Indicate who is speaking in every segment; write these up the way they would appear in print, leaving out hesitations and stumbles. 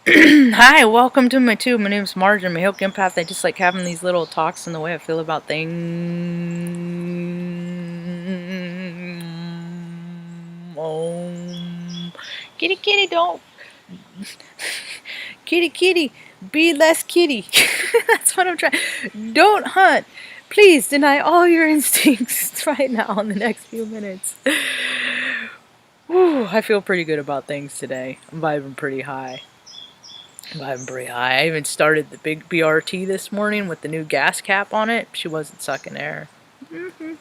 Speaker 1: Hi, welcome to my tube. My name's Marge. I'm a Hilk Empath. I just like having these little talks and the way I feel about things. Kitty, kitty, don't. Kitty, kitty, be less kitty. That's what I'm trying. Don't hunt. Please deny all your instincts right now in the next few minutes. Whew, I feel pretty good about things today. I'm vibing pretty high. I even started the big BRT this morning with the new gas cap on it. She wasn't sucking air.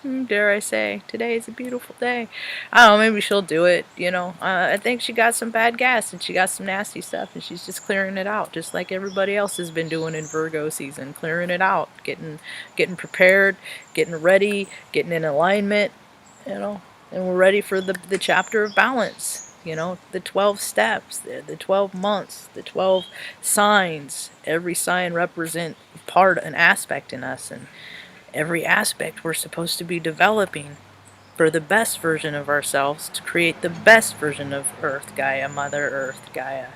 Speaker 1: Dare I say, today is a beautiful day. I don't know, maybe she'll do it, I think she got some bad gas and she got some nasty stuff and she's just clearing it out, just like everybody else has been doing in Virgo season, clearing it out, getting prepared, getting ready, getting in alignment, and we're ready for the chapter of balance. The 12 steps, the 12 months, the 12 signs. Every sign represents an aspect in us, and every aspect we're supposed to be developing for the best version of ourselves to create the best version of Earth, Gaia, Mother Earth, Gaia.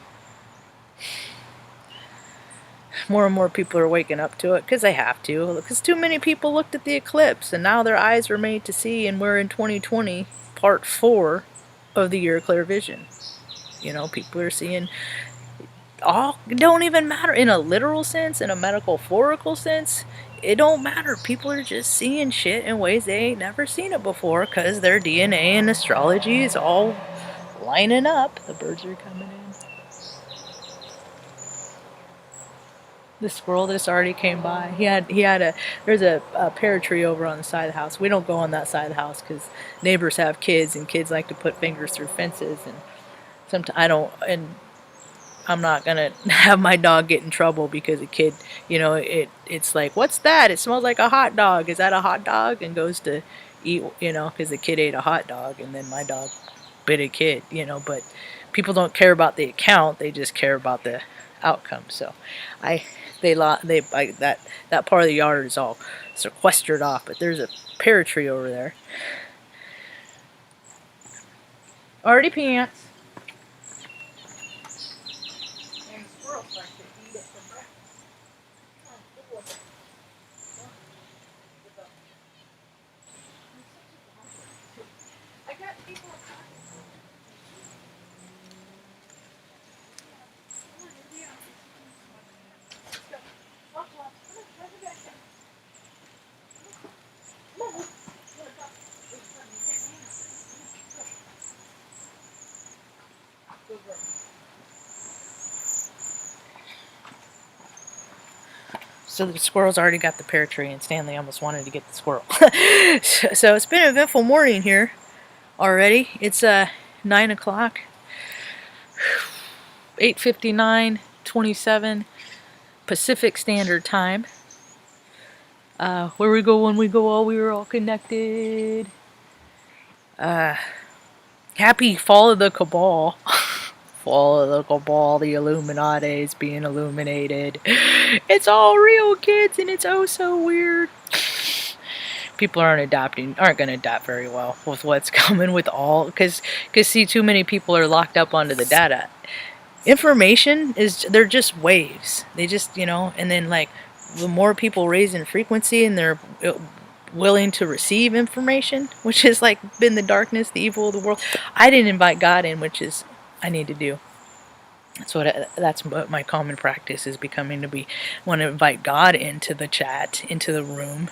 Speaker 1: More and more people are waking up to it because they have to, because too many people looked at the eclipse and now their eyes were made to see, and we're in 2020, part 4 of the year clear vision. People are seeing all, it don't even matter in a literal sense, in a metaphorical sense, it don't matter. People are just seeing shit in ways they ain't never seen it before because their DNA and astrology is all lining up. The birds are coming in. The squirrel just already came by. There's a pear tree over on the side of the house. We don't go on that side of the house because neighbors have kids and kids like to put fingers through fences, and sometimes I don't, and I'm not gonna have my dog get in trouble because a kid, it's like, what's that? It smells like a hot dog. Is that a hot dog? And goes to eat, because the kid ate a hot dog and then my dog bit a kid, but people don't care about the account. They just care about the outcome. So that part of the yard is all sequestered off, but there's a pear tree over there. Already pants. And squirrels like to eat it for breakfast. I got people. So the squirrel's already got the pear tree, and Stanley almost wanted to get the squirrel. So it's been an eventful morning here already. It's 9 o'clock, 8:59:27 Pacific Standard Time. Where we go when we go, all we are all connected. Happy Fall of the Cabal. Fall of the Cabal, the Illuminati is being illuminated. It's all real, kids, and it's oh so weird. People aren't going to adapt very well with what's coming with all, because see, too many people are locked up onto the data. Information they're just waves. They just, and then like the more people raise in frequency and they're willing to receive information, which has like been the darkness, the evil of the world. I didn't invite God in, which is I need to do. That's what my common practice is becoming to be. Want to invite God into the chat, into the room,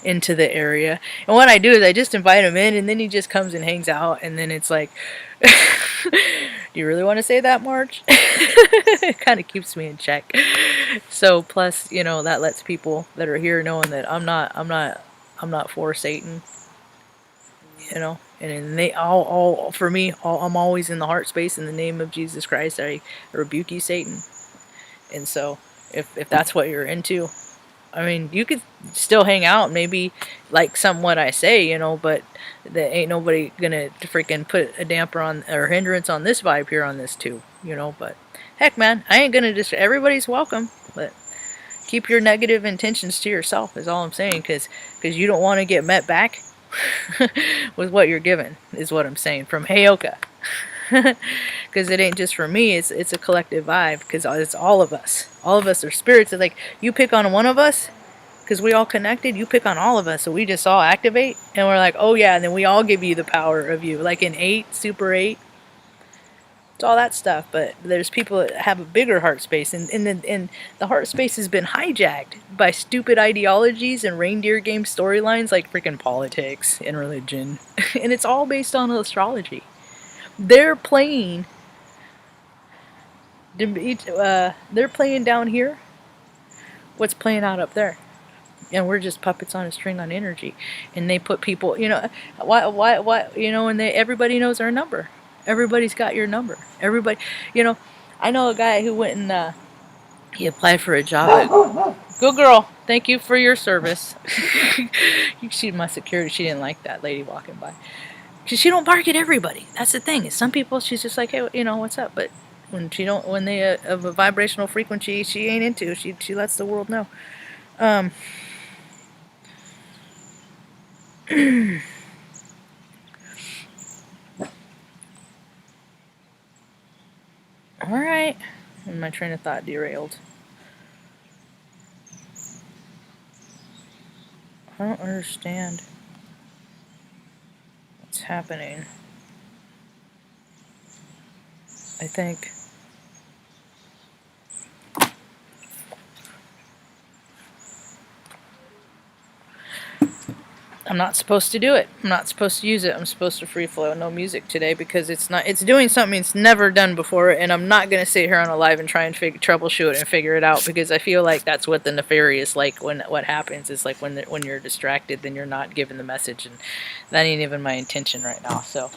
Speaker 1: into the area. And what I do is I just invite him in, and then he just comes and hangs out, and then it's like, do you really want to say that, Marge? It kind of keeps me in check. So plus, that lets people that are here knowing that I'm not for Satan. And they all for me, I'm always in the heart space in the name of Jesus Christ. I rebuke you, Satan. And so if that's what you're into, I mean, you could still hang out, maybe like what I say, but there ain't nobody gonna freaking put a damper on or hindrance on this vibe here on this too, but heck, man, I ain't gonna everybody's welcome, but keep your negative intentions to yourself is all I'm saying, because you don't want to get met back with what you're given, is what I'm saying, from Heyoka. Because it ain't just for me, it's a collective vibe, because it's all of us. All of us are spirits. It's like, you pick on one of us, because we all connected, you pick on all of us, so we just all activate, and we're like, oh yeah, and then we all give you the power of you, like in 8, Super 8. It's all that stuff, but there's people that have a bigger heart space, and the heart space has been hijacked by stupid ideologies and reindeer game storylines like freaking politics and religion, and it's all based on astrology. They're playing, they're playing down here what's playing out up there, and we're just puppets on a string on energy. And they put people, why, and everybody knows our number. Everybody's got your number. Everybody, I know a guy who went and he applied for a job good girl, thank you for your service. She's my security. She didn't like that lady walking by, because she don't bark at everybody. That's the thing, is some people she's just like, hey, what's up, but when they of a vibrational frequency she ain't into, she lets the world know. Alright. And my train of thought derailed. I don't understand what's happening. I think I'm not supposed to do it. I'm not supposed to use it. I'm supposed to free flow. No music today, because it's doing something it's never done before, and I'm not going to sit here on a live and try and troubleshoot and figure it out, because I feel like that's what the nefarious, like, what happens is, like, when you're distracted, then you're not given the message, and that ain't even my intention right now. So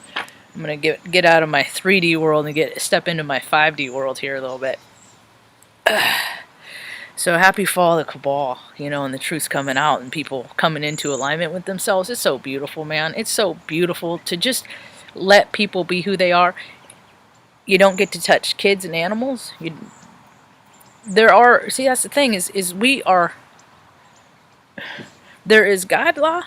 Speaker 1: I'm going to get out of my 3D world and step into my 5D world here a little bit. So happy fall of the cabal, and the truth's coming out and people coming into alignment with themselves. It's so beautiful, man. It's so beautiful to just let people be who they are. You don't get to touch kids and animals. That's the thing, is we are, there is God law,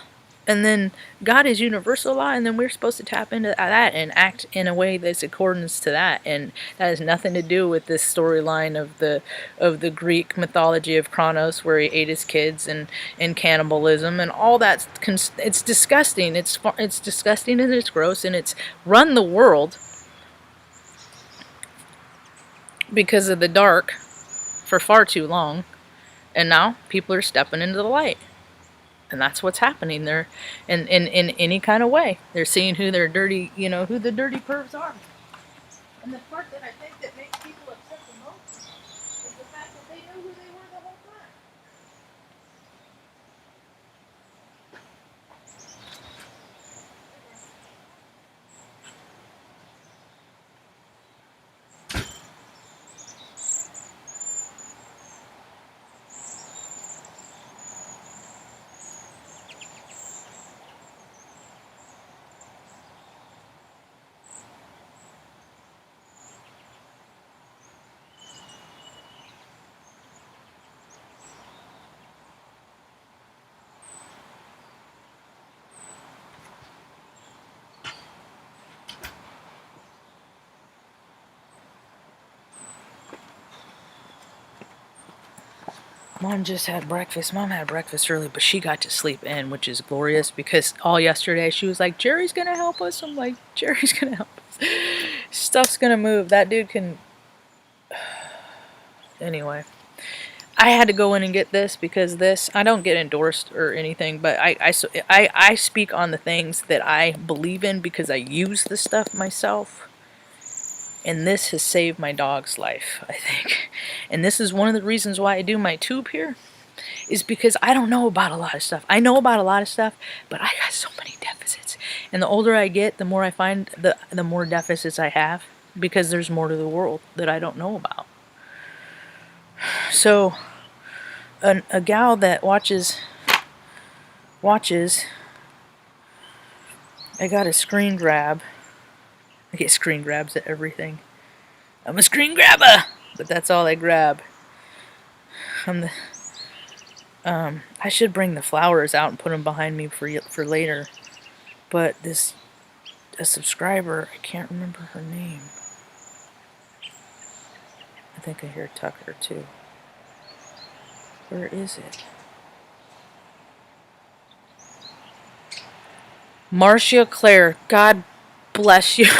Speaker 1: and then God is universal law, and then we're supposed to tap into that and act in a way that's accordance to that. And that has nothing to do with this storyline of the Greek mythology of Kronos, where he ate his kids, and cannibalism and all that. It's disgusting. It's disgusting, and it's gross, and it's run the world because of the dark for far too long. And now people are stepping into the light. And that's what's happening there, in any kind of way. They're seeing who their dirty, who the dirty pervs are. And the part that I think that makes people upset the most is the fact that they knew who they were the whole time. Mom just had breakfast. Mom had breakfast early, but she got to sleep in, which is glorious, because all yesterday she was like, Jerry's gonna help us. I'm like, Jerry's gonna help us. Stuff's gonna move. That dude can... Anyway, I had to go in and get this, because I don't get endorsed or anything, but I speak on the things that I believe in, because I use the stuff myself. And this has saved my dog's life, I think. And this is one of the reasons why I do my tube here, is because I don't know about a lot of stuff. I know about a lot of stuff, but I got so many deficits. And the older I get, the more I find the more deficits I have, because there's more to the world that I don't know about. So a gal that watches, I got a screen grab. I get screen grabs at everything. I'm a screen grabber, but that's all I grab. I should bring the flowers out and put them behind me for later. But this a subscriber. I can't remember her name. I think I hear Tucker too. Where is it? Marcia Claire, God bless you.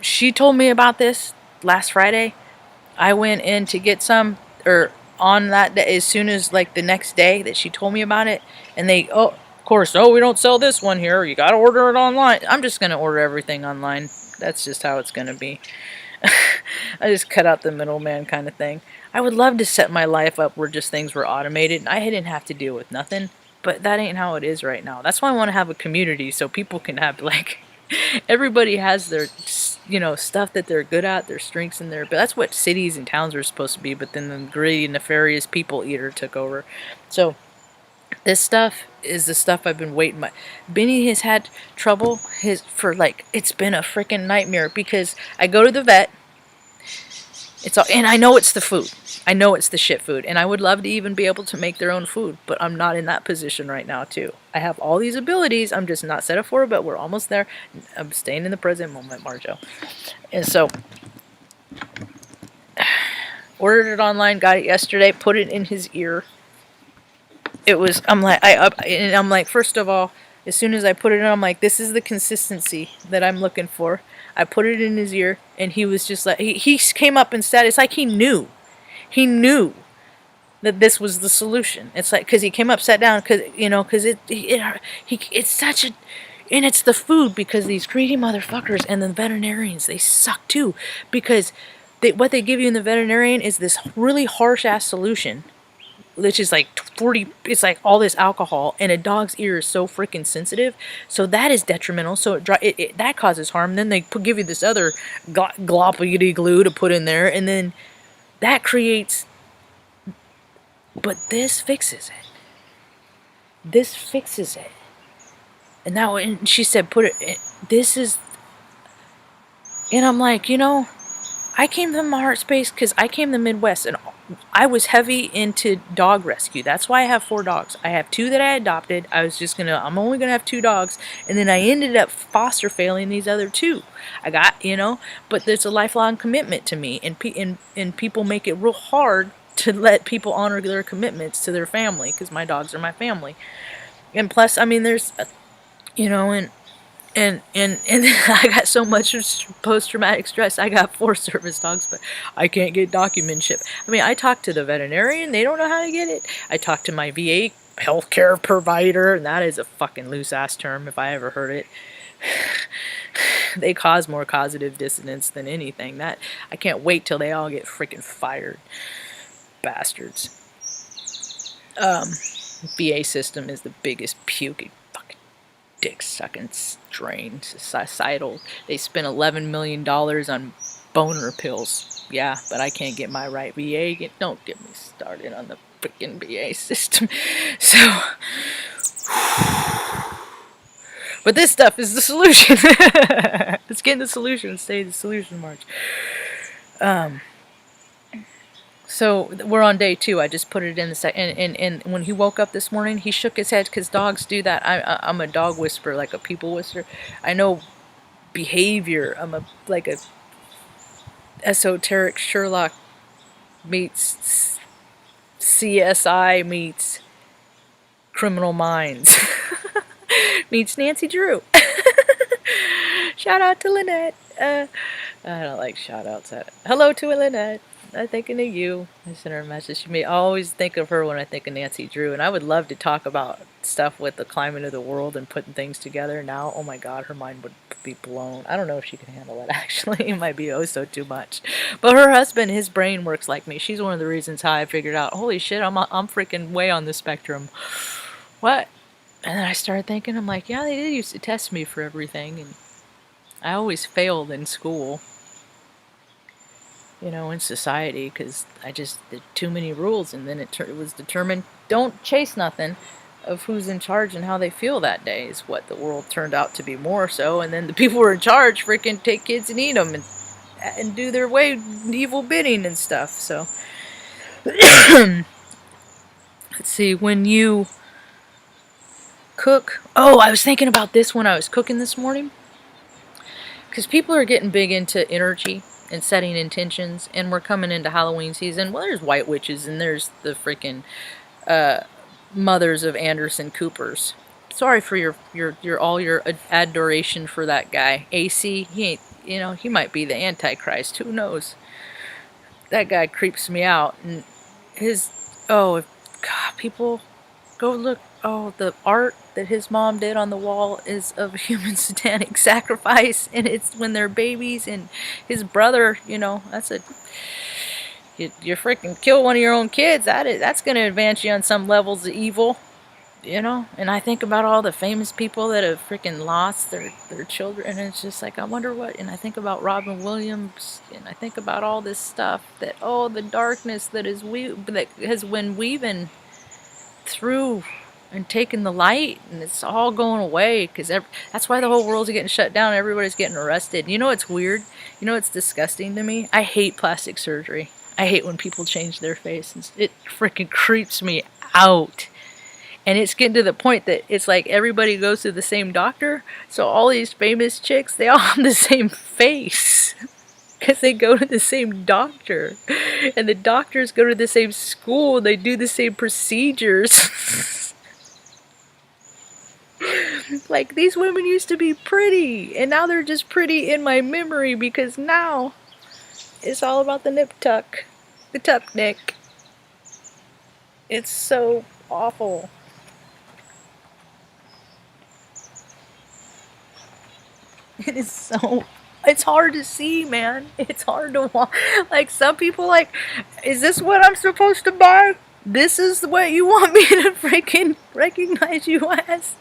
Speaker 1: She told me about this last Friday. I went in to get some, or on that day, as soon as like the next day that she told me about it, and they, oh, of course, oh, we don't sell this one here. You gotta order it online. I'm just gonna order everything online. That's just how it's gonna be. I just cut out the middleman kind of thing. I would love to set my life up where just things were automated and I didn't have to deal with nothing. But that ain't how it is right now. That's why I want to have a community so people can have, like, everybody has their, stuff that they're good at, their strengths and their, but that's what cities and towns are supposed to be. But then the gritty, nefarious people eater took over. So this stuff is the stuff I've been waiting. Benny has had trouble it's been a freaking nightmare because I go to the vet. And I know it's the food. I know it's the shit food. And I would love to even be able to make their own food, but I'm not in that position right now too. I have all these abilities. I'm just not set up for it, but we're almost there. I'm staying in the present moment, Marjo. And so, ordered it online, got it yesterday, put it in his ear. I'm like, first of all, as soon as I put it in, I'm like, this is the consistency that I'm looking for. I put it in his ear, and he was just like, he came up and said, it's like he knew that this was the solution. It's like, because he came up, sat down, because it's such a, and it's the food, because these greedy motherfuckers and the veterinarians, they suck too, because what they give you in the veterinarian is this really harsh ass solution, which is like 40, it's like all this alcohol, and a dog's ear is so freaking sensitive, so that is detrimental, so that causes harm. Then they give you this other gloppity glue to put in there, and then that creates, but this fixes it. This fixes it. And now, and she said, this is, and I'm like, I came from my heart space because I came to the Midwest and I was heavy into dog rescue. That's why I have 4 dogs. I have 2 that I adopted. I'm only going to have 2 dogs. And then I ended up foster failing these other 2. I got, but there's a lifelong commitment to me. And people make it real hard to let people honor their commitments to their family, because my dogs are my family. And plus, I mean, there's, and I got so much post-traumatic stress. I got 4 service dogs, but I can't get documentship. I mean, I talked to the veterinarian. They don't know how to get it. I talked to my VA healthcare provider, and that is a fucking loose-ass term if I ever heard it. They cause more cognitive dissonance than anything. That I can't wait till they all get freaking fired. Bastards. VA system is the biggest puking fucking dick sucking drain societal. They spent $11 million on boner pills. Yeah, but I can't get my right VA. Don't get me started on the freaking VA system. So, but this stuff is the solution. Let's get the solution. Stay the solution, Marge. So we're on day 2. I just put it in the and when he woke up this morning, he shook his head, because dogs do that. I'm a dog whisperer, like a people whisperer. I know behavior. I'm like a esoteric Sherlock meets CSI meets Criminal Minds meets Nancy Drew. Shout out to Lynette. I don't like shout outs. Hello to Lynette. I'm thinking of you. I sent her a message. I always think of her when I think of Nancy Drew, and I would love to talk about stuff with the climate of the world and putting things together now. Oh my God, her mind would be blown. I don't know if she can handle it, actually. It might be so too much. But her husband, his brain works like me. She's one of the reasons how I figured out, holy shit, I'm freaking way on the spectrum. What? And then I started thinking, I'm like, yeah, they did used to test me for everything, and I always failed in school. In society, because I just did too many rules, and then it was determined, don't chase nothing, of who's in charge and how they feel that day is what the world turned out to be more so, and then the people who are in charge freaking take kids and eat them and do their way evil bidding and stuff. So let's see, when you cook, I was thinking about this when I was cooking this morning. Because people are getting big into energy and setting intentions, and we're coming into Halloween season. Well, there's white witches, and there's the freaking mothers of Anderson Coopers. Sorry for your all your adoration for that guy. AC, he ain't, he might be the Antichrist. Who knows? That guy creeps me out. And his, oh, God, people go look. Oh, the art that his mom did on the wall is of human satanic sacrifice, and it's when they're babies. And his brother, that's a you freaking kill one of your own kids. That's gonna advance you on some levels of evil. And I think about all the famous people that have freaking lost their children, and it's just like, I wonder what, and I think about Robin Williams, and I think about all this stuff that, the darkness that has been weaving through and taking the light, and it's all going away, because that's why the whole world's getting shut down, everybody's getting arrested. It's weird, it's disgusting to me. I hate plastic surgery. I hate when people change their face, it freaking creeps me out. And it's getting to the point that it's like everybody goes to the same doctor. So all these famous chicks, they all have the same face. Because they go to the same doctor. And the doctors go to the same school. They do the same procedures. Like, these women used to be pretty. And now they're just pretty in my memory. Because now it's all about the nip tuck. The tuck nick. It's so awful. It's hard to see, man. It's hard to watch. Like, some people, like, is this what I'm supposed to buy? This is what you want me to freaking recognize you as?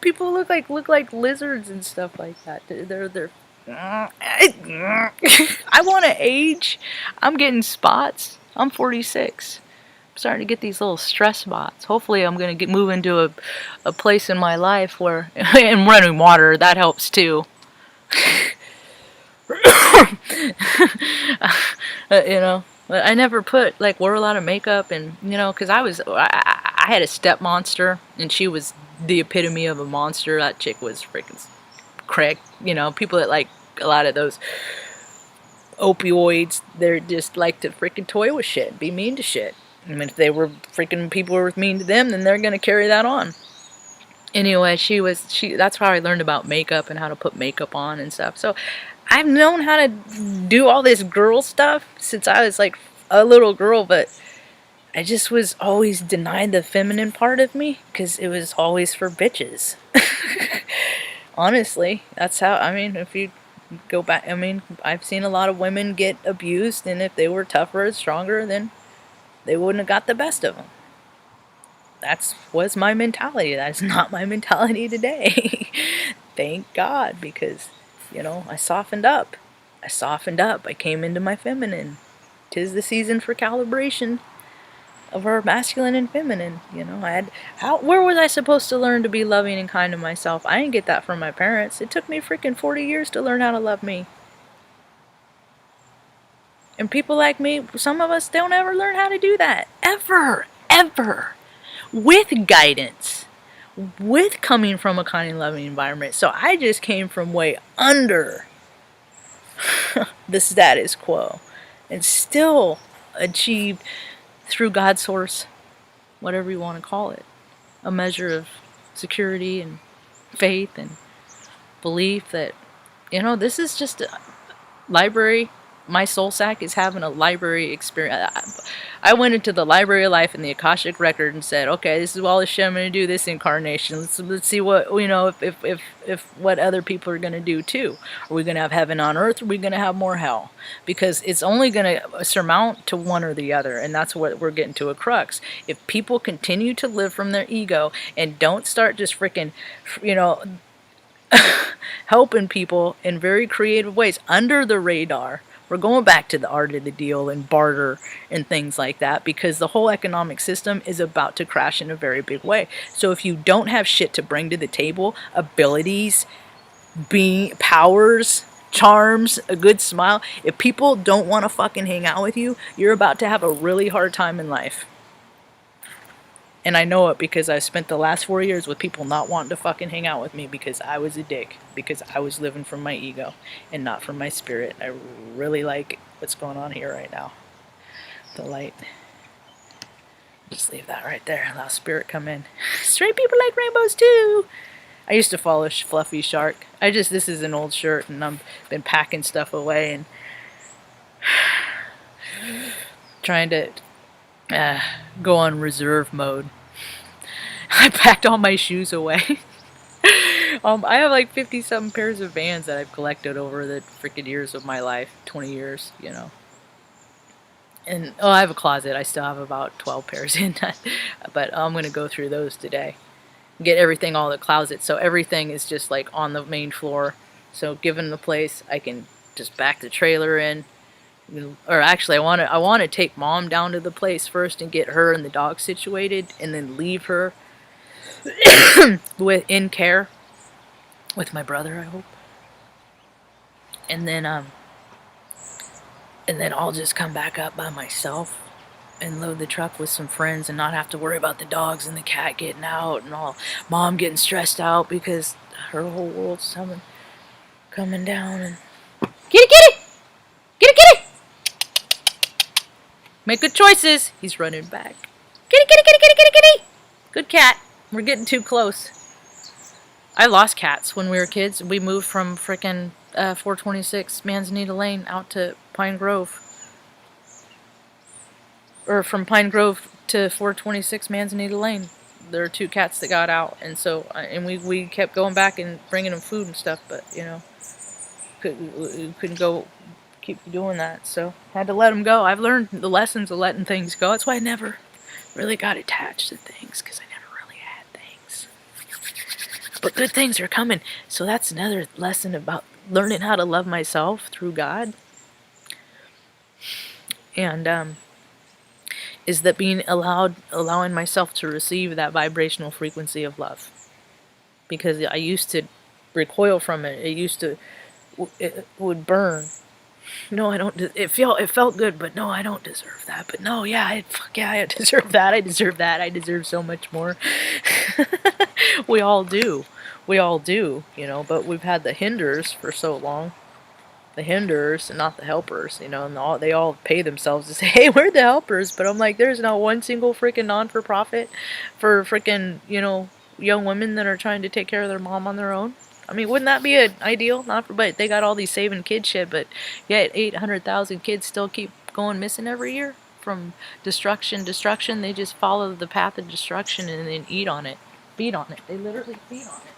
Speaker 1: People look like lizards and stuff like that. They're I want to age. I'm getting spots. I'm 46. Starting to get these little stress spots. Hopefully I'm going to move into a place in my life where, and running water, that helps too. I never wore a lot of makeup, and, because I had a step monster, and she was the epitome of a monster. That chick was freaking crack. People that like a lot of those opioids, they're just like to freaking toy with shit, be mean to shit. I mean, if they were freaking people were mean to them, then they're gonna carry that on. Anyway, that's how I learned about makeup and how to put makeup on and stuff. So I've known how to do all this girl stuff since I was like a little girl, but I just was always denied the feminine part of me because it was always for bitches. Honestly, that's how, if you go back, I've seen a lot of women get abused, and if they were tougher and stronger, then they wouldn't have got the best of them. That was my mentality. That's not my mentality today. Thank God, because, I softened up. I came into my feminine. 'Tis the season for calibration of our masculine and feminine. Where was I supposed to learn to be loving and kind to myself? I didn't get that from my parents. It took me freaking 40 years to learn how to love me. And people like me, some of us don't ever learn how to do that. Ever. With guidance. With coming from a kind and loving environment. So I just came from way under the status quo. And still achieved, through God's source, whatever you want to call it, a measure of security and faith and belief that, this is just a library. My soul sack is having a library experience. I went into the library of life in the Akashic record and said, okay, this is all the shit I'm going to do this incarnation. Let's see what, if what other people are going to do too. Are we going to have heaven on earth, or are we going to have more hell? Because it's only going to surmount to one or the other, and that's what we're getting to a crux. If people continue to live from their ego and don't start just freaking, helping people in very creative ways under the radar. We're going back to the art of the deal and barter and things like that, because the whole economic system is about to crash in a very big way. So if you don't have shit to bring to the table, abilities, powers, charms, a good smile, if people don't want to fucking hang out with you, you're about to have a really hard time in life. And I know it because I spent the last 4 years with people not wanting to fucking hang out with me because I was a dick. Because I was living from my ego and not from my spirit. I really like what's going on here right now. The light. Just leave that right there. Allow spirit come in. Straight people like rainbows too. I used to follow Fluffy Shark. This is an old shirt and I've been packing stuff away and trying to go on reserve mode. I packed all my shoes away. I have like 50-something pairs of Vans that I've collected over the freaking years of my life. 20 years, you know. And, I have a closet. I still have about 12 pairs in that. But I'm going to go through those today. Get everything, all the closets. So everything is just like on the main floor. So given the place, I can just back the trailer in. Or actually, I want to take Mom down to the place first and get her and the dog situated. And then leave her in care with my brother, I hope. And then I'll just come back up by myself and load the truck with some friends and not have to worry about the dogs and the cat getting out and all Mom getting stressed out because her whole world's coming down and kitty kitty kitty make good choices. He's running back. Kitty kitty kitty kitty kitty kitty. Good cat. We're getting too close. I lost cats when we were kids. We moved from frickin' 426 Manzanita Lane out to Pine Grove. Or from Pine Grove to 426 Manzanita Lane. There were 2 cats that got out, and so we kept going back and bringing them food and stuff, but you know, couldn't go keep doing that, so had to let them go. I've learned the lessons of letting things go. That's why I never really got attached to things, because I never really had things. But good things are coming. So that's another lesson about learning how to love myself through God. And is that allowing myself to receive that vibrational frequency of love. Because I used to recoil from it. It would burn. No, I don't. It felt good, but no, I don't deserve that. But no, yeah, I deserve that. I deserve that. I deserve so much more. We all do, you know. But we've had the hinders for so long. The hinders and not the helpers, you know. And they all pay themselves to say, "Hey, we're the helpers." But I'm like, there's not one single freaking non-for-profit for freaking, you know, young women that are trying to take care of their mom on their own. I mean, wouldn't that be an ideal? But they got all these saving kids shit, but yet 800,000 kids still keep going missing every year from destruction. They just follow the path of destruction and then feed on it. They literally feed on it.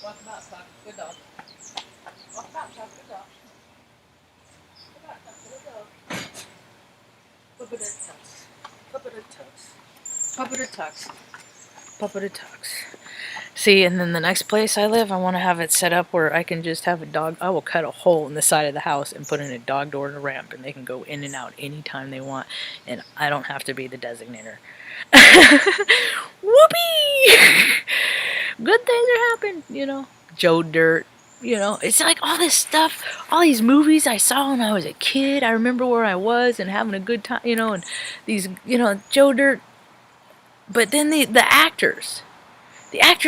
Speaker 1: Walk about, Tuck. Good dog. Walk about, Tuck. Good dog. Walk about, Tuck. Good dog. Puppeter tucks. Puppeter tucks. Puppeter tucks. Puppeter tucks. See, and then the next place I live, I want to have it set up where I can just have a dog. I will cut a hole in the side of the house and put in a dog door and a ramp, and they can go in and out anytime they want, and I don't have to be the designator. Whoopee! Good things are happening, you know. Joe Dirt, you know. It's like all this stuff, all these movies I saw when I was a kid. I remember where I was and having a good time, you know, and these, you know, Joe Dirt. But then the actors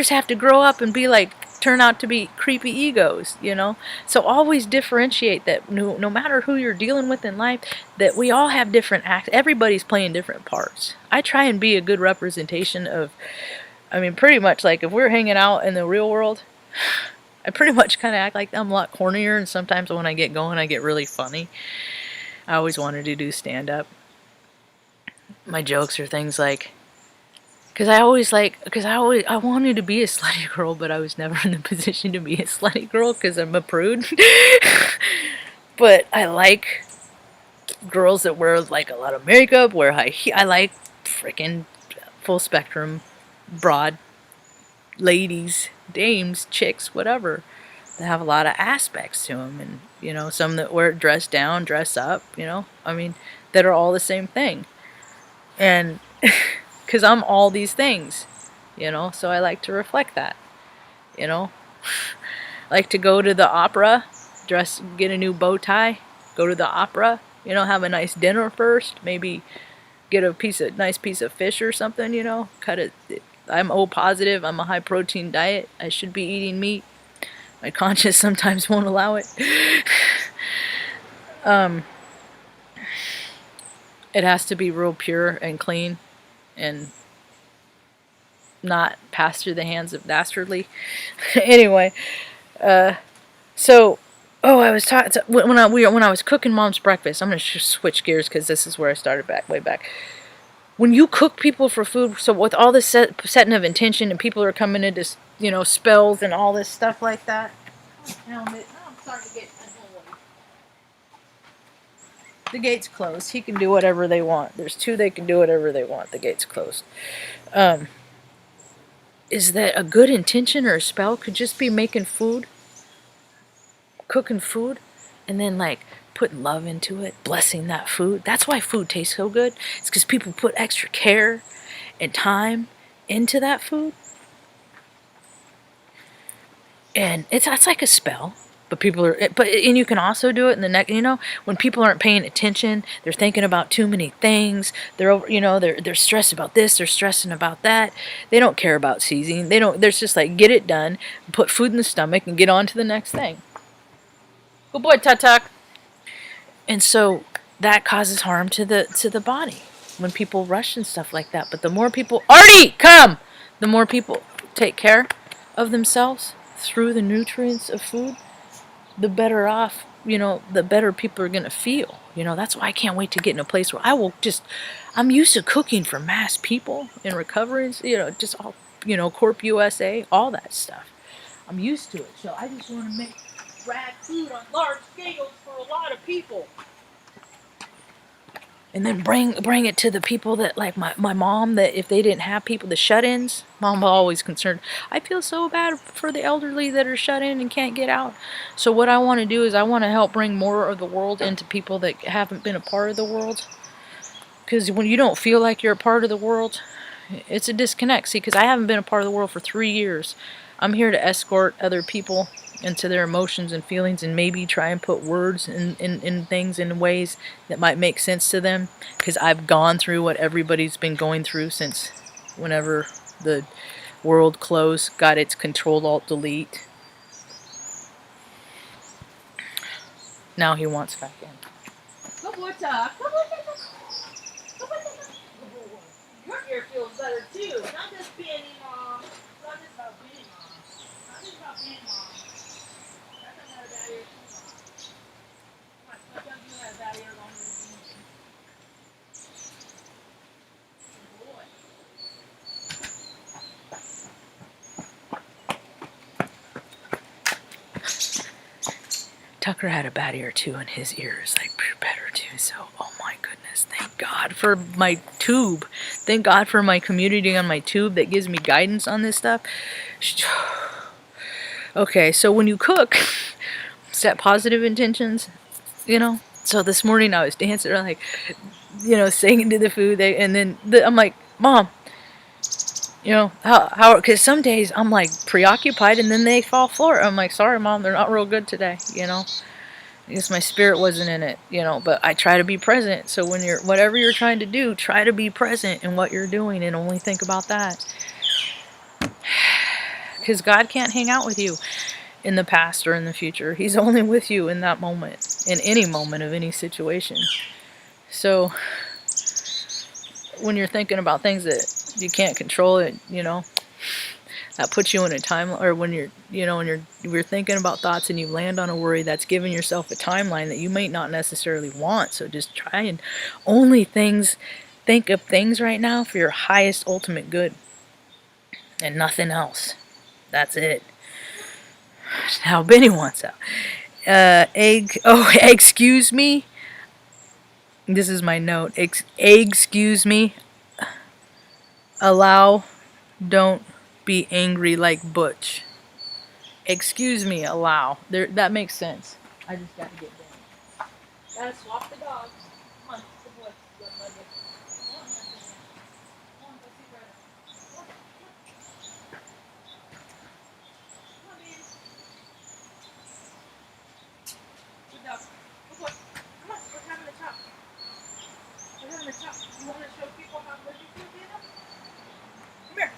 Speaker 1: have to grow up and be like, turn out to be creepy egos, you know. So always differentiate that no matter who you're dealing with in life, that we all have different acts. Everybody's playing different parts. I try and be a good representation of, I mean, pretty much like if we're hanging out in the real world, I pretty much kind of act like I'm a lot cornier, and sometimes when I get going, I get really funny. I always wanted to do stand-up. My jokes are things like, because I wanted to be a slutty girl, but I was never in the position to be a slutty girl because I'm a prude. But I like girls that wear like a lot of makeup, wear high heels. I like freaking full spectrum, broad ladies, dames, chicks, whatever. They have a lot of aspects to them, and you know, some that wear dress down, dress up. You know, I mean, that are all the same thing. And because I'm all these things, you know, so I like to reflect that. You know, I like to go to the opera, dress, get a new bow tie, go to the opera. You know, have a nice dinner first, maybe get a nice piece of fish or something. You know, cut it. I'm O positive. I'm a high protein diet. I should be eating meat. My conscience sometimes won't allow it. It has to be real pure and clean and not pass through the hands of dastardly. Anyway, so I was talking when I was cooking Mom's breakfast. I'm gonna switch gears because this is where I started way back. When you cook people for food, so with all this setting of intention and people are coming into spells and all this stuff like that. I'm starting to get annoyed. The gate's closed. He can do whatever they want. There's two. They can do whatever they want. The gate's closed. Is that a good intention or a spell could just be making food, cooking food, and then like putting love into it, blessing that food. That's why food tastes so good. It's because people put extra care and time into that food. And that's like a spell. But and you can also do it in the next, when people aren't paying attention, they're thinking about too many things. They're over, they're stressed about this, they're stressing about that. They don't care about seasoning. There's just like, get it done, put food in the stomach and get on to the next thing. Good boy, Tuck. And so that causes harm to the body when people rush and stuff like that. But the more people, Artie, come! The more people take care of themselves through the nutrients of food, the better off, the better people are going to feel. That's why I can't wait to get in a place where I'm used to cooking for mass people in recovery, just all, Corp USA, all that stuff. I'm used to it. So I just want to make rad food on large scales for a lot of people. And then bring it to the people that, like my mom, that if they didn't have people, the shut-ins, Mom was always concerned. I feel so bad for the elderly that are shut in and can't get out. So what I want to do is I want to help bring more of the world into people that haven't been a part of the world. Because when you don't feel like you're a part of the world, it's a disconnect. See, because I haven't been a part of the world for 3 years. I'm here to escort other people into their emotions and feelings and maybe try and put words in things in ways that might make sense to them, because I've gone through what everybody's been going through since whenever the world closed, got its Control-Alt-Delete. Now he wants back in. Good boy, Tuck. Your ear feels better too. Not just being Mom. Not just about being Mom. Not just about being Mom. That's not a bad ear too, Mom. Sometimes you have bad ear longer than me. Good boy. Tucker had a bad ear too, and his ear is like better too. So, oh my goodness, thank God for my tube. Thank God for my community on my tube that gives me guidance on this stuff. Okay, so when you cook, set positive intentions, So this morning I was dancing around, like, singing to the food, and then I'm like, Mom, how? Because some days I'm like preoccupied, and then they fall flat. I'm like, sorry, Mom, they're not real good today. I guess my spirit wasn't in it. But I try to be present. So when whatever you're trying to do, try to be present in what you're doing, and only think about that. Because God can't hang out with you in the past or in the future. He's only with you in that moment, in any moment of any situation. So when you're thinking about things that you can't control, that puts you in a time, or when you're thinking about thoughts and you land on a worry, that's giving yourself a timeline that you might not necessarily want. So just try and think of things right now for your highest ultimate good and nothing else. That's it. Now Benny wants out. Excuse me. This is my note. Excuse me. Allow, don't be angry like Butch. Excuse me, allow. There, that makes sense. I just got to get down. Gotta swap the dogs. Come on, good boy. Good boy. Come on, come on, go see brother. Come on, come on, baby. Good dog. Good boy. Come on, we're having a talk. We're having a talk. You want to show people how good you feel, Benno? Come here.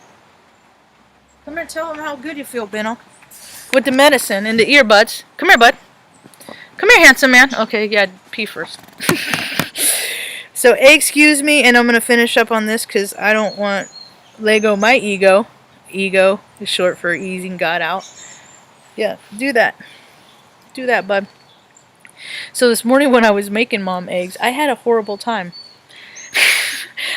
Speaker 1: Come here, tell them how good you feel, Benno. With the medicine and the earbuds. Come here, bud. Come here, handsome man. Okay, yeah, pee first. So, excuse me, and I'm going to finish up on this because I don't want Lego my ego. Ego is short for easing God out. Yeah, do that. Do that, bud. So this morning when I was making mom eggs, I had a horrible time.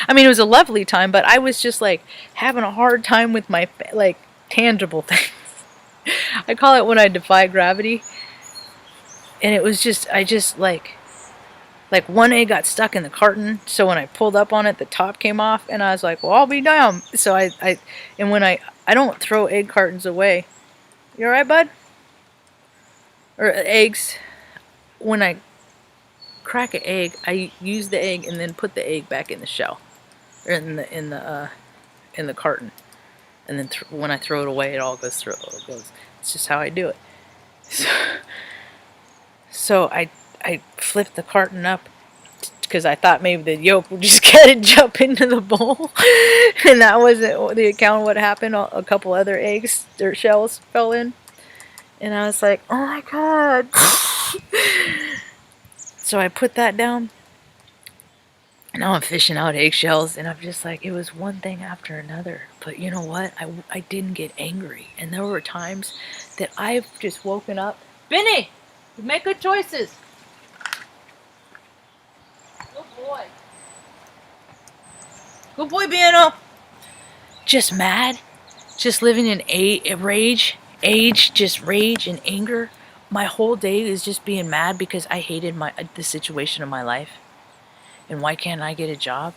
Speaker 1: I mean, it was a lovely time, but I was just like having a hard time with my like tangible things. I call it when I defy gravity. And it was just, I just like one egg got stuck in the carton. So when I pulled up on it, the top came off, and I was like, well, I'll be down. So and when I don't throw egg cartons away. You alright, bud? Or eggs. When I crack an egg, I use the egg and then put the egg back in the shell, or in the carton, and then when I throw it away, it all goes through. It goes. It's just how I do it. So I flipped the carton up because I thought maybe the yolk would just get it jump into the bowl, and that wasn't the account of what happened. A couple other eggs or shells fell in, and I was like, oh my god. So I put that down. Now I'm fishing out eggshells, and I'm just like, it was one thing after another. But you know what? I didn't get angry. And there were times that I've just woken up. Benny! You make good choices. Good boy. Good boy, Benno. Just mad. Just living in rage. Just rage and anger. My whole day is just being mad because I hated the situation of my life. And why can't I get a job?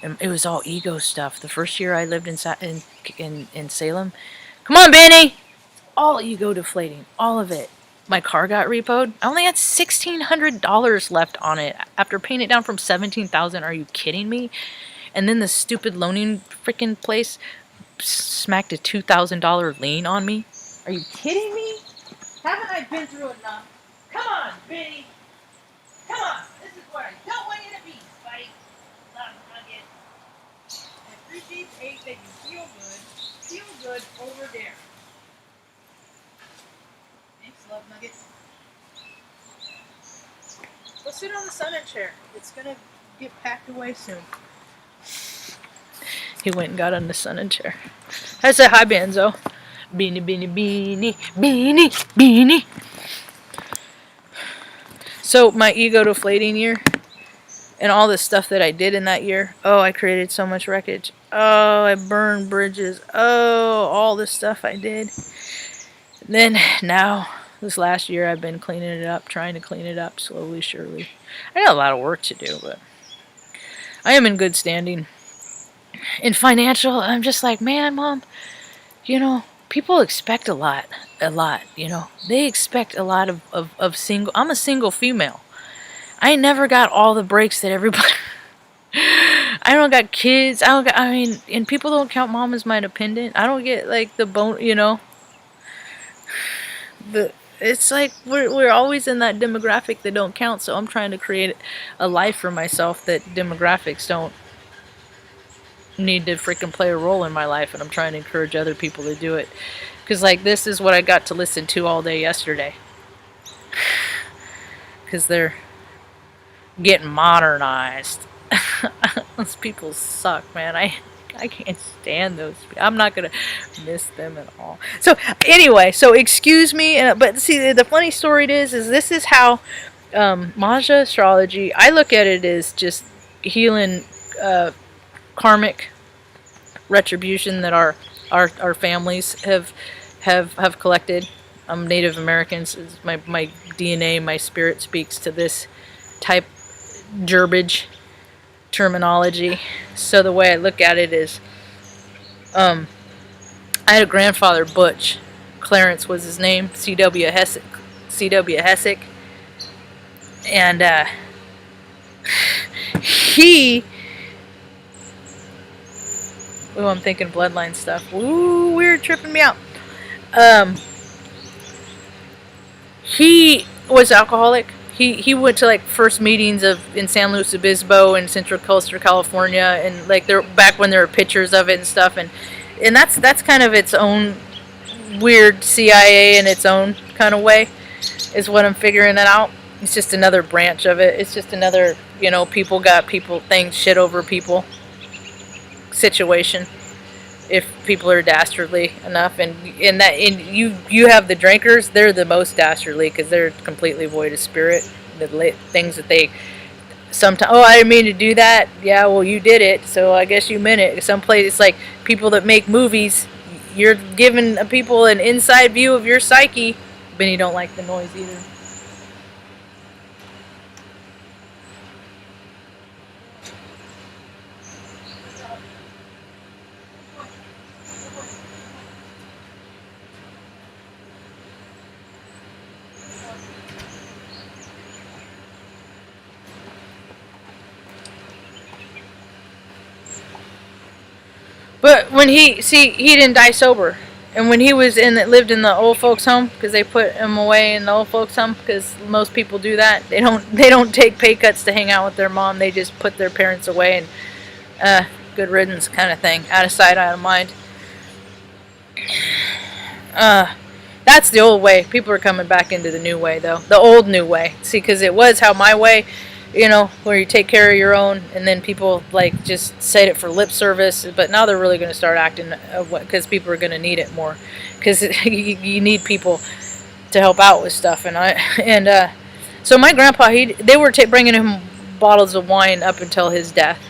Speaker 1: And it was all ego stuff. The first year I lived in Salem. Come on, Benny! All ego deflating. All of it. My car got repoed. I only had $1,600 left on it after paying it down from $17,000. Are you kidding me? And then the stupid loaning freaking place smacked a $2,000 lien on me. Are you kidding me? Haven't I been through enough? Come on, Benny. Come on. This is where I don't want you to be, buddy. Love nugget. I appreciate the egg that you feel good. Feel good over there. Thanks, love nugget. Go sit on the sunning chair. It's gonna get packed away soon. He went and got on the sunning chair. I said hi, Banzo. Beanie, beanie, beanie, beanie, beanie. So my ego deflating year and all the stuff that I did in that year. Oh, I created so much wreckage. Oh, I burned bridges. Oh, all the stuff I did. And then now, this last year, I've been cleaning it up, trying to clean it up slowly, surely. I got a lot of work to do, but I am in good standing. In financial, I'm just like, man, Mom, you know, people expect a lot, you know. They expect a lot of single. I'm a single female. I never got all the breaks that everybody. I don't got kids. I mean, and people don't count Mom as my dependent. I don't get like the bone, you know. It's like we're always in that demographic that don't count. So I'm trying to create a life for myself that demographics don't need to freaking play a role in my life, and I'm trying to encourage other people to do it. Because like this is what I got to listen to all day yesterday. Because they're getting modernized. Those people suck, man. I can't stand those people. I'm not gonna miss them at all. So anyway, so excuse me, but see, the funny story is this is how Marge astrology. I look at it as just healing karmic retribution that our families have collected. I'm Native Americans. My DNA, my spirit speaks to this type gerbage terminology. So the way I look at it is, I had a grandfather, Butch, Clarence was his name, C.W. Hessick, and he. Ooh, I'm thinking bloodline stuff. Ooh, weird, tripping me out. He was alcoholic. He went to like first meetings in San Luis Obispo and Central Coast, California, and like they're back when there were pictures of it and stuff, and that's kind of its own weird CIA in its own kind of way, is what I'm figuring it out. It's just another branch of it. It's just another, people got people things, shit over people situation. If people are dastardly enough, and you have the drinkers, they're the most dastardly because they're completely void of spirit. The things that they sometimes, oh, I didn't mean to do that. Yeah, well, you did it, so I guess you meant it. Some place, it's like people that make movies. You're giving people an inside view of your psyche. Benny don't like the noise either. But when he didn't die sober, and when he lived in the old folks home, because they put him away in the old folks home, because most people do that. They don't take pay cuts to hang out with their mom. They just put their parents away, and good riddance kind of thing, out of sight, out of mind. That's the old way. People are coming back into the new way, though, the old new way. See, because it was how my way. Where you take care of your own, and then people like just say it for lip service, but now they're really going to start acting because people are going to need it more, because you need people to help out with stuff. So my grandpa, they were bringing him bottles of wine up until his death,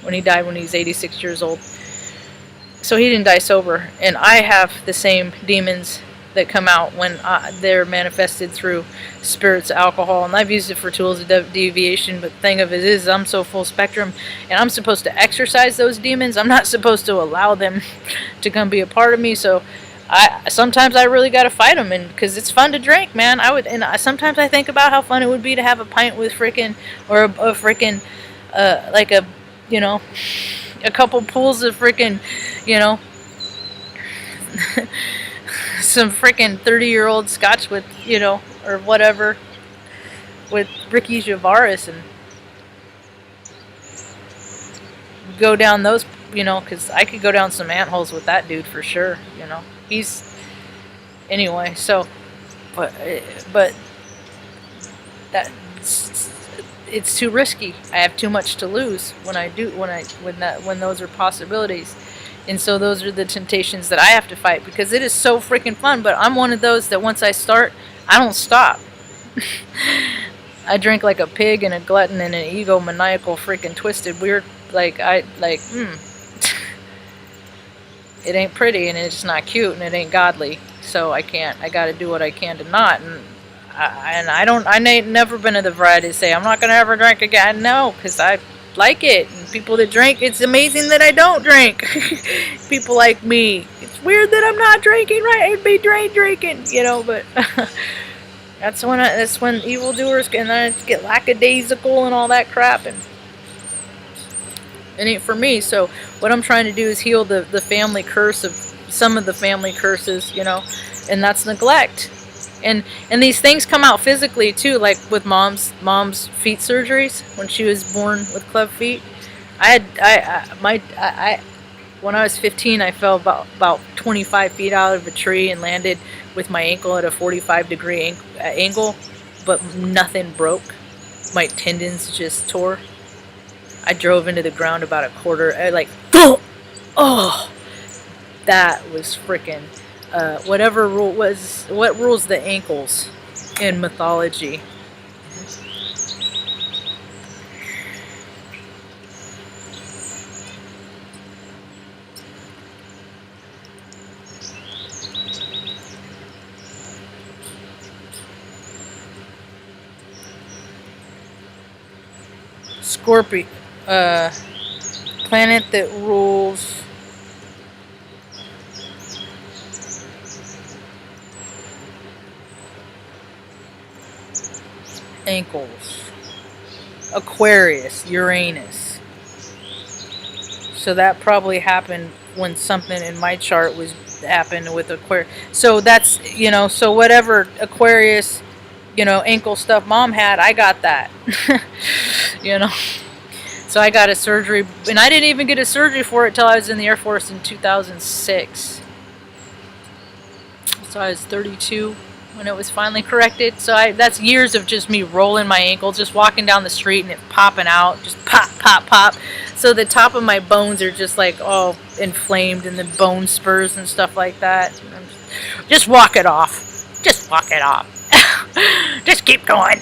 Speaker 1: when he died when he was 86 years old. So he didn't die sober, and I have the same demons that come out when they're manifested through spirits, alcohol, and I've used it for tools of deviation. But the thing of it is, I'm so full spectrum, and I'm supposed to exercise those demons. I'm not supposed to allow them to come be a part of me. So sometimes I really got to fight them, and because it's fun to drink, man. Sometimes I think about how fun it would be to have a pint with frickin' or a frickin' like a couple pools of frickin' some freaking 30-year-old scotch with, or whatever, with Ricky Gervais, and go down those, because I could go down some antholes with that dude for sure, anyway, so, but that, it's too risky. I have too much to lose when those are possibilities. And so those are the temptations that I have to fight, because it is so freaking fun. But I'm one of those that once I start, I don't stop. I drink like a pig and a glutton and an egomaniacal freaking twisted weird, it ain't pretty, and it's not cute, and it ain't godly. So I gotta do what I can to not. I ain't never been of the variety to say I'm not gonna ever drink again. No, because I like it, and people that drink, it's amazing that I don't drink. People like me, it's weird that I'm not drinking, right? I'd be drinking, but that's when evildoers can get lackadaisical and all that crap, and it ain't for me. So what I'm trying to do is heal the family curse of some of the family curses, and that's neglect. And these things come out physically too, like with mom's feet surgeries when she was born with club feet. When I was 15, I fell about 25 feet out of a tree and landed with my ankle at a 45-degree angle, but nothing broke. My tendons just tore. I drove into the ground about a quarter, oh, that was freaking. What rules the ankles in mythology? Scorpio, planet that rules ankles. Aquarius, Uranus. So that probably happened when something in my chart was happened with Aquarius. So that's, you know, so whatever Aquarius, you know, ankle stuff mom had, I got that. You know. So I got a surgery, and I didn't even get a surgery for it till I was in the Air Force in 2006. So I was 32 when it was finally corrected. So that's years of just me rolling my ankle, just walking down the street and it popping out, just pop, pop, pop. So the top of my bones are just like all inflamed, and the bone spurs and stuff like that. Just walk it off. Just walk it off. Just keep going.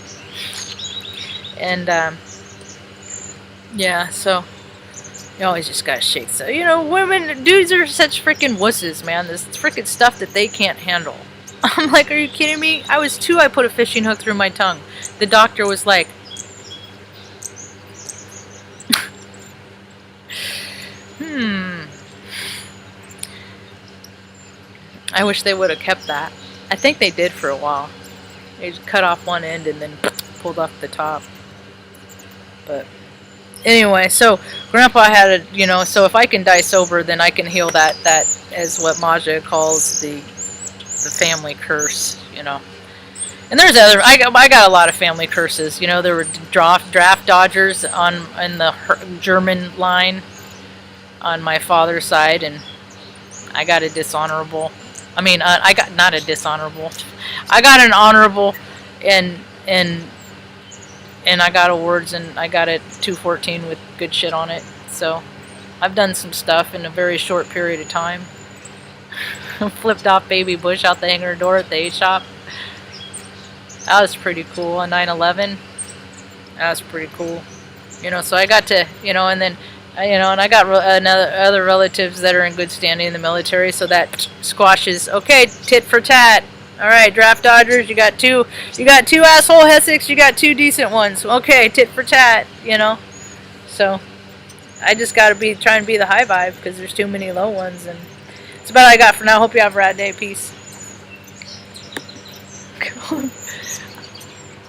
Speaker 1: And yeah, so you always just gotta shake. So, you know, dudes are such freaking wusses, man. This freaking stuff that they can't handle. I'm like, are you kidding me? I was 2, I put a fishing hook through my tongue. The doctor was like, I wish they would have kept that. I think they did for a while. They just cut off one end and then pulled off the top. But anyway, so Grandpa had a, you know, so if I can die sober, then I can heal that as what Marge calls the family curse, you know. And there's other, I got a lot of family curses, you know. There were draft dodgers in the German line on my father's side, and I got a dishonorable. I mean, I got not a dishonorable. I got an honorable, and I got awards, and I got a 214 with good shit on it. So I've done some stuff in a very short period of time. Flipped off Baby Bush out the hangar door at the A shop. That was pretty cool. On 9/11, that was pretty cool. You know, so I got to, you know, and then, you know, and I got other relatives that are in good standing in the military, so that squashes. Okay, tit for tat. All right, draft dodgers. You got two asshole Hessicks. You got 2 decent ones. Okay, tit for tat. You know, so I just got to trying to be the high vibe because there's too many low ones, and that's about all I got for now. Hope you have a rad day. Peace.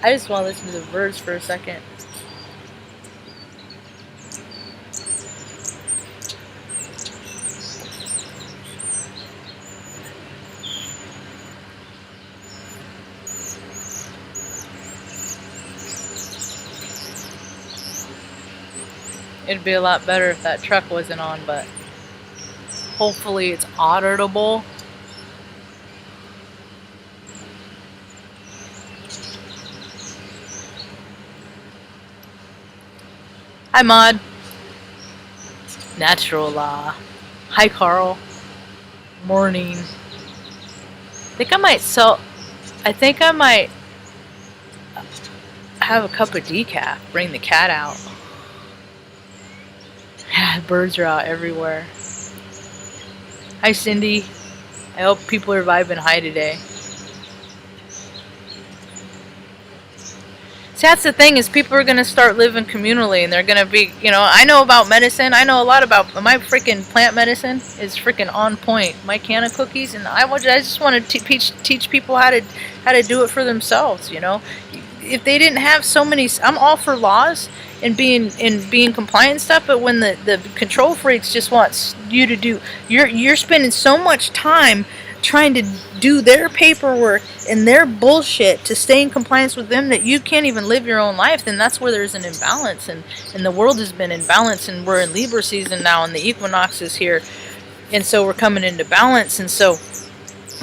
Speaker 1: I just want to listen to the birds for a second. It'd be a lot better if that truck wasn't on, but hopefully it's auditable. Hi, Mod. Natural Law. Hi, Carl. Morning. I think I might have a cup of decaf. Bring the cat out. Birds are out everywhere. Hi, Cindy. I hope people are vibing high today. See, that's the thing, is people are going to start living communally, and they're going to be, you know, I know about medicine. I know a lot about, my freaking plant medicine is freaking on point. My can of cookies, and I just want to teach people how to do it for themselves, you know. If they didn't have so many, I'm all for laws and being compliant and stuff, but when the control freaks just want you to do, you're spending so much time trying to do their paperwork and their bullshit to stay in compliance with them that you can't even live your own life, then that's where there's an imbalance, and the world has been in balance, and we're in Libra season now, and the equinox is here, and so we're coming into balance, and so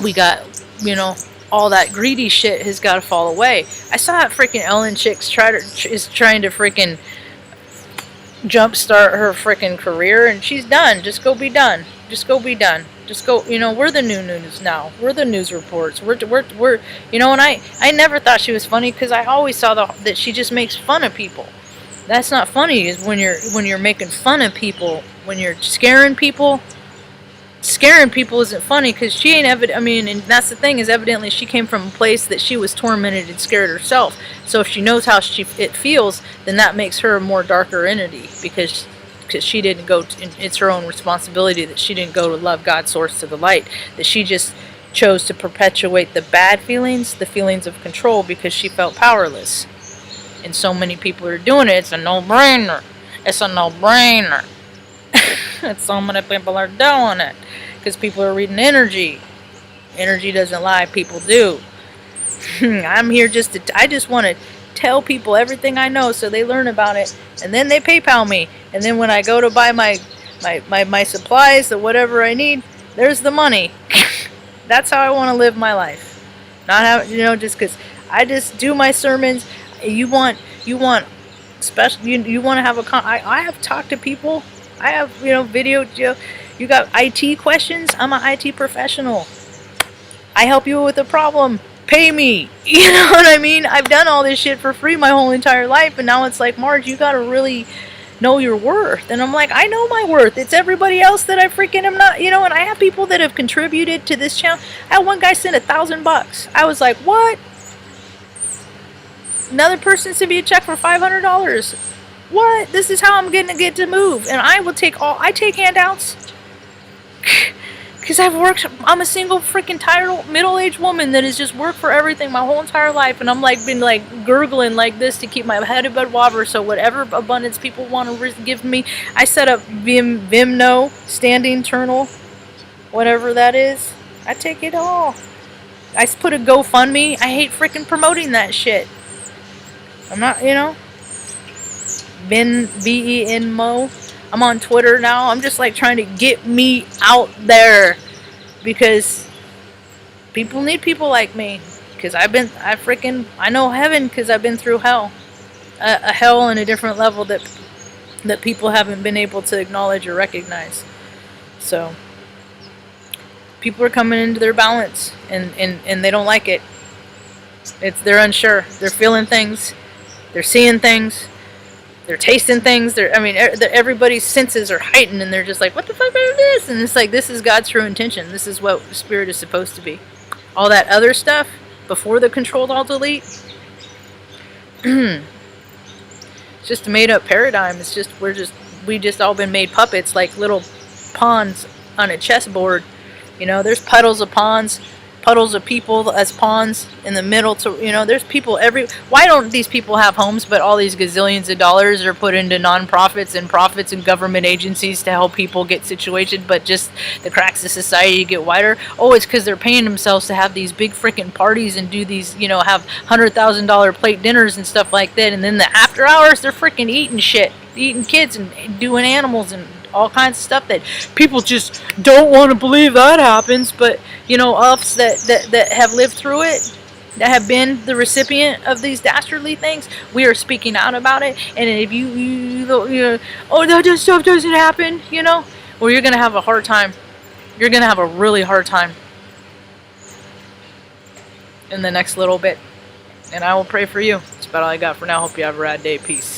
Speaker 1: we got, you know, all that greedy shit has got to fall away. I saw that freaking Ellen chick's is trying to freaking jumpstart her freaking career, and she's done. Just go be done. Just go be done. Just go, you know, we're the new news now. We're the news reports. We're you know, and I never thought she was funny, because I always saw that she just makes fun of people. That's not funny, is when you're making fun of people, when you're scaring people. Scaring people isn't funny, because she ain't I mean, and that's the thing, is evidently she came from a place that she was tormented and scared herself. So if she knows how it feels, then that makes her a more darker entity, because she didn't go it's her own responsibility that she didn't go to love God, source to the light, that she just chose to perpetuate the bad feelings, the feelings of control, because she felt powerless. and so many people are doing it. It's a no-brainer. It's a no-brainer. And so many people are doing it because people are reading energy. Energy doesn't lie, people do. I'm here I just want to tell people everything I know so they learn about it, and then they PayPal me, and then when I go to buy my supplies or whatever I need, there's the money. That's how I want to live my life. Not how, just because I just do my sermons. You want special, you want to have I have talked to people. I have, video, you got IT questions, I'm an IT professional. I help you with a problem. Pay me. You know what I mean? I've done all this shit for free my whole entire life, and now it's like, Marge, you gotta really know your worth. And I'm like, I know my worth. It's everybody else that I freaking am not, and I have people that have contributed to this channel. I had one guy send $1,000. I was like, what? Another person sent me a check for $500. What? This is how I'm gonna get to move. And I take handouts. Because I'm a single freaking tired middle-aged woman that has just worked for everything my whole entire life, and I'm been gurgling like this to keep my head above water. So whatever abundance people want to give me, I set up Vimno, standing journal, whatever that is. I take it all. I put a GoFundMe. I hate freaking promoting that shit. I'm not, Venmo. I'm on Twitter now. I'm just trying to get me out there because people need people like me. Because I know heaven because I've been through hell. A hell on a different level that people haven't been able to acknowledge or recognize. So people are coming into their balance and they don't like it. They're unsure. They're feeling things. They're seeing things. They're tasting things. Everybody's senses are heightened, and they're just like, what the fuck is this? And it's like, this is God's true intention. This is what spirit is supposed to be. All that other stuff before the controlled alt delete, it's just a made up paradigm. It's just we just all been made puppets, like little pawns on a chessboard. There's puddles of pawns. Puddles of people as pawns in the middle there's people why don't these people have homes, but all these gazillions of dollars are put into non-profits and profits and government agencies to help people get situated, but just the cracks of society get wider? Oh, it's because they're paying themselves to have these big freaking parties and do these, have $100,000 plate dinners and stuff like that, and then the after hours they're freaking eating kids and doing animals and all kinds of stuff that people just don't want to believe that happens. But us that have lived through it, that have been the recipient of these dastardly things, we are speaking out about it. And if oh, that stuff doesn't happen, well, you're gonna have a hard time. You're gonna have a really hard time in the next little bit. And I will pray for you. That's about all I got for now. Hope you have a rad day. Peace.